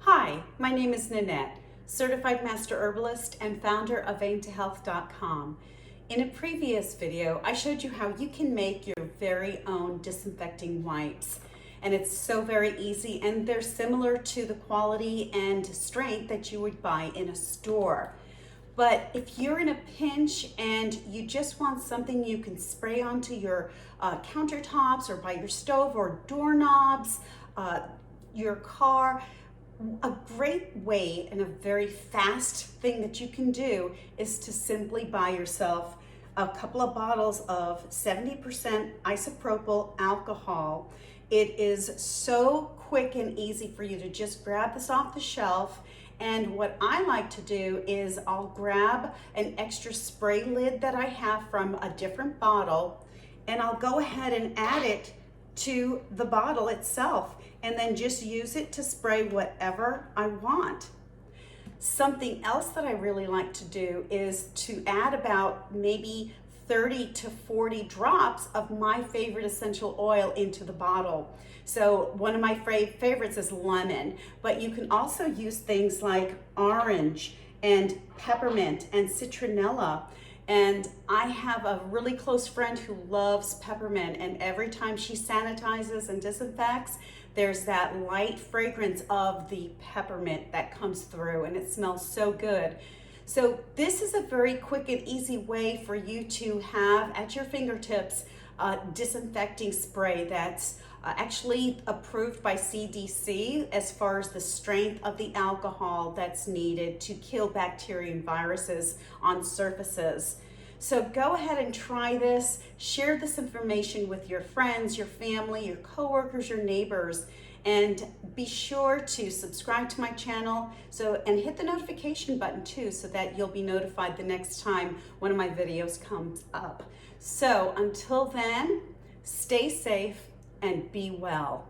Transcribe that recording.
Hi, my name is Nanette, Certified Master Herbalist and founder of aimtohealth.com. In a previous video, I showed you how you can make your very own disinfecting wipes. And it's so very easy, and they're similar to the quality and strength that you would buy in a store. But if you're in a pinch and you just want something you can spray onto your countertops or by your stove or doorknobs, your car, a great way and a very fast thing that you can do is to simply buy yourself a couple of bottles of 70% isopropyl alcohol. It is so quick and easy for you to just grab this off the shelf. And what I like to do is I'll grab an extra spray lid that I have from a different bottle, and I'll go ahead and add it to the bottle itself, and then just use it to spray whatever I want. Something else that I really like to do is to add about maybe 30 to 40 drops of my favorite essential oil into the bottle. So one of my favorites is lemon, but you can also use things like orange and peppermint and citronella. And I have a really close friend who loves peppermint, and every time she sanitizes and disinfects, there's that light fragrance of the peppermint that comes through, and it smells so good. So this is a very quick and easy way for you to have at your fingertips a disinfecting spray that's actually approved by CDC as far as the strength of the alcohol that's needed to kill bacteria and viruses on surfaces. So go ahead and try this. Share this information with your friends, your family, your coworkers, your neighbors, and be sure to subscribe to my channel and hit the notification button too, so that you'll be notified the next time one of my videos comes up. So until then, stay safe and be well.